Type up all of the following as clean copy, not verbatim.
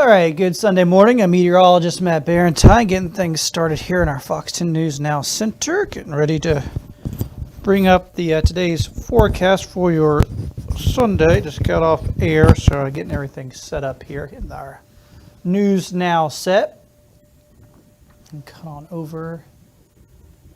All right, good Sunday morning. I'm Meteorologist Matt Barrentine, getting things started here in our Fox 10 News Now Center, getting ready to bring up the today's forecast for your Sunday. Just got off air, so getting everything set up here, getting our News Now set. And cut on over.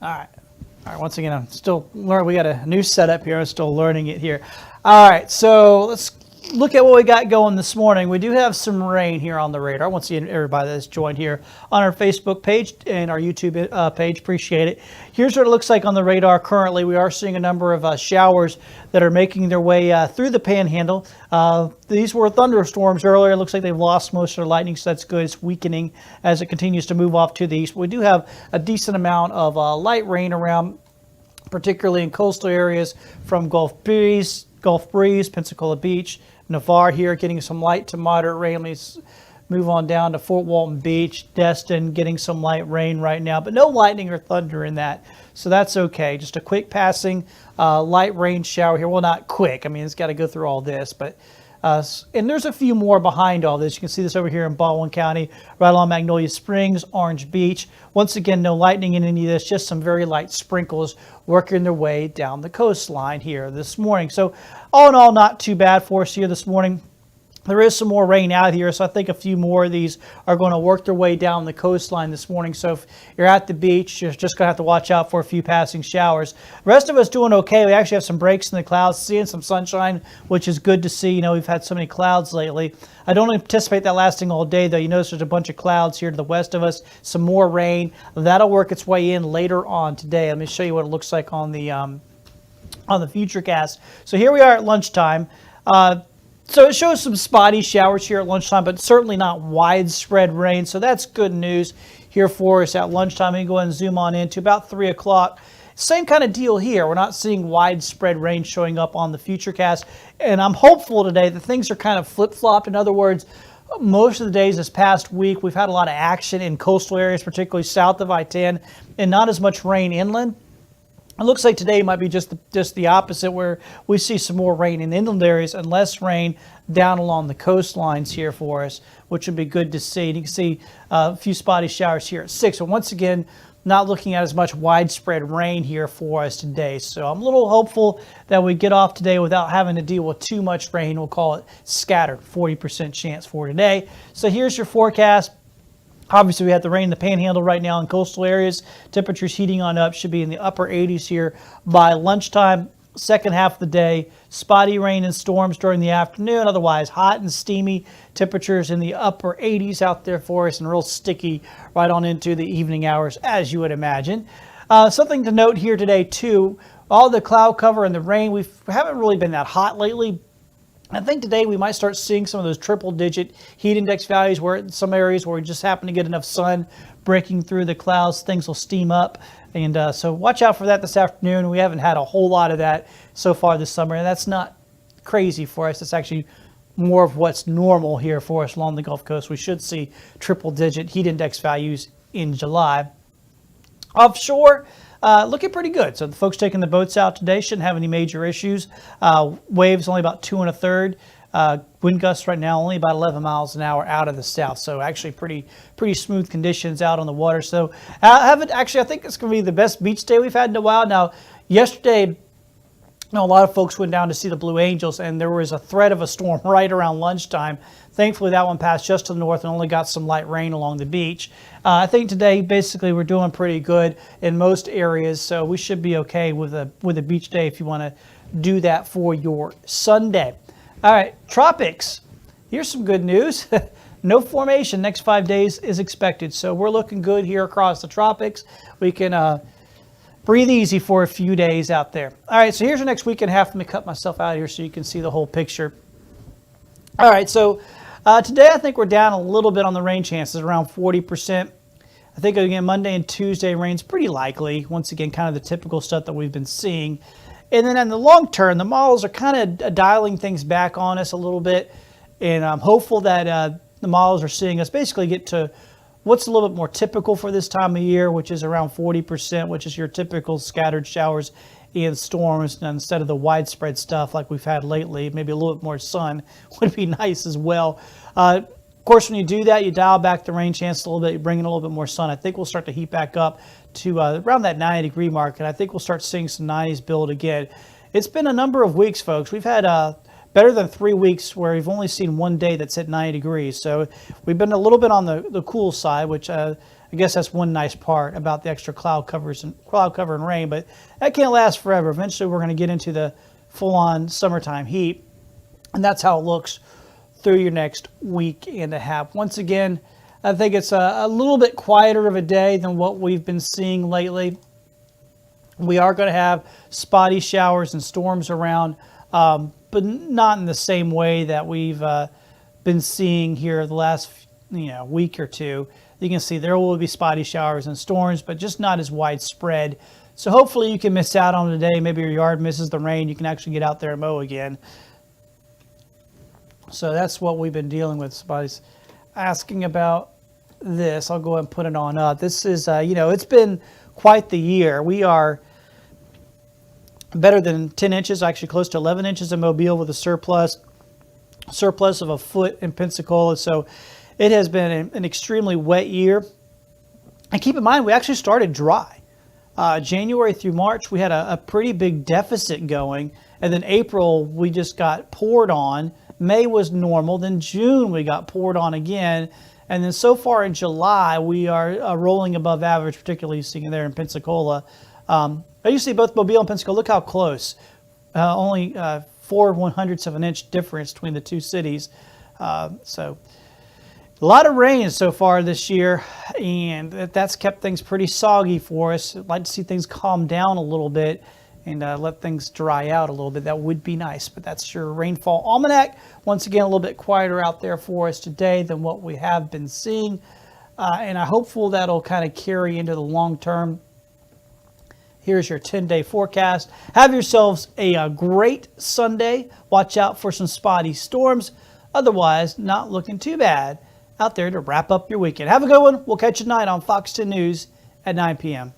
All right. Once again, I'm still learning. We got a new setup here. I'm still learning it here. All right, so let's look at what we got going this morning. We do have some rain here on the radar. Once again, everybody that's joined here on our Facebook page and our YouTube page, appreciate it. Here's what it looks like on the radar currently. We are seeing a number of showers that are making their way through the panhandle. These were thunderstorms earlier. It looks like they've lost most of their lightning, so that's good. It's weakening as it continues to move off to the east. We do have a decent amount of light rain around, particularly in coastal areas from Gulf Breeze, Pensacola Beach, Navarre here, getting some light to moderate rain. Let's move on down to Fort Walton Beach, Destin, getting some light rain right now, but no lightning or thunder in that, so that's okay. Just a quick passing light rain shower here. Well, not quick. I mean, it's got to go through all this, but and there's a few more behind all this. You can see this over here in Baldwin County, right along Magnolia Springs, Orange Beach. Once again, no lightning in any of this, just some very light sprinkles working their way down the coastline here this morning. So all in all, not too bad for us here this morning. There is some more rain out here, so I think a few more of these are going to work their way down the coastline this morning. So if you're at the beach, you're just going to have to watch out for a few passing showers. The rest of us doing okay. We actually have some breaks in the clouds, seeing some sunshine, which is good to see. You know, we've had so many clouds lately. I don't anticipate that lasting all day, though. You notice there's a bunch of clouds here to the west of us, some more rain. That'll work its way in later on today. Let me show you what it looks like on the Futurecast. So here we are at lunchtime. So it shows some spotty showers here at lunchtime, but certainly not widespread rain. So that's good news here for us at lunchtime. Let me go ahead and zoom on into about 3 o'clock. Same kind of deal here. We're not seeing widespread rain showing up on the Futurecast. And I'm hopeful today that things are kind of flip-flopped. In other words, most of the days this past week, we've had a lot of action in coastal areas, particularly south of I-10, and not as much rain inland. It looks like today might be just the opposite, where we see some more rain in inland areas and less rain down along the coastlines here for us, which would be good to see. And you can see a few spotty showers here at 6. So once again, not looking at as much widespread rain here for us today. So I'm a little hopeful that we get off today without having to deal with too much rain. We'll call it scattered, 40% chance for today. So here's your forecast. Obviously, we have the rain in the panhandle right now in coastal areas. Temperatures heating on up, should be in the upper 80s here by lunchtime. Second half of the day, spotty rain and storms during the afternoon. Otherwise, hot and steamy. Temperatures in the upper 80s out there for us, and real sticky right on into the evening hours, as you would imagine. Something to note here today, too. All the cloud cover and the rain, we haven't really been that hot lately. I think today we might start seeing some of those triple-digit heat index values where in some areas where we just happen to get enough sun breaking through the clouds, things will steam up. And so watch out for that this afternoon. We haven't had a whole lot of that so far this summer, and that's not crazy for us. It's actually more of what's normal here for us along the Gulf Coast. We should see triple-digit heat index values in July. Offshore, looking pretty good. So the folks taking the boats out today shouldn't have any major issues. Waves only about 2 1/3. Wind gusts right now only about 11 miles an hour out of the south. So actually pretty smooth conditions out on the water. So I think it's going to be the best beach day we've had in a while. Now, yesterday, a lot of folks went down to see the Blue Angels, and there was a threat of a storm right around lunchtime. Thankfully, that one passed just to the north and only got some light rain along the beach. I think today, basically, we're doing pretty good in most areas, so we should be okay with a beach day if you want to do that for your Sunday. All right, tropics. Here's some good news. No formation next 5 days is expected, so we're looking good here across the tropics. We can breathe easy for a few days out there. All right, so here's your next week and a half. Let me cut myself out here so you can see the whole picture. All right, so today I think we're down a little bit on the rain chances, around 40%. I think, again, Monday and Tuesday rain's pretty likely. Once again, kind of the typical stuff that we've been seeing. And then in the long term, the models are kind of dialing things back on us a little bit. And I'm hopeful that the models are seeing us basically get to what's a little bit more typical for this time of year, which is around 40%, which is your typical scattered showers and storms, instead of the widespread stuff like we've had lately. Maybe a little bit more sun would be nice as well. Of course, when you do that, you dial back the rain chance a little bit, you bring in a little bit more sun. I think we'll start to heat back up to around that 90-degree mark, and I think we'll start seeing some 90s build again. It's been a number of weeks, folks. We've had better than 3 weeks where we've only seen one day that's at 90 degrees. So we've been a little bit on the cool side, which I guess that's one nice part about the extra cloud cover and rain, but that can't last forever. Eventually, we're going to get into the full-on summertime heat, and that's how it looks through your next week and a half. Once again, I think it's a little bit quieter of a day than what we've been seeing lately. We are going to have spotty showers and storms around, but not in the same way that we've been seeing here the last week or two. You can see there will be spotty showers and storms, but just not as widespread. So hopefully you can miss out on today. Maybe your yard misses the rain. You can actually get out there and mow again. So that's what we've been dealing with. Somebody's asking about this. I'll go ahead and put it on up. This is, it's been quite the year. We are better than 10 inches, actually close to 11 inches in Mobile with a surplus of a foot in Pensacola. So it has been an extremely wet year. And keep in mind, we actually started dry. January through March, we had a pretty big deficit going. And then April, we just got poured on. May was normal. Then June, we got poured on again. And then so far in July, we are rolling above average, particularly seeing there in Pensacola. You see both Mobile and Pensacola. Look how close. Only 4/100ths of an inch difference between the two cities. So a lot of rain so far this year, and that's kept things pretty soggy for us. I'd like to see things calm down a little bit and let things dry out a little bit. That would be nice, but that's your rainfall almanac. Once again, a little bit quieter out there for us today than what we have been seeing, and I'm hopeful that'll kind of carry into the long term. Here's your 10-day forecast. Have yourselves a great Sunday. Watch out for some spotty storms. Otherwise, not looking too bad out there to wrap up your weekend. Have a good one. We'll catch you tonight on Fox 10 News at 9 p.m.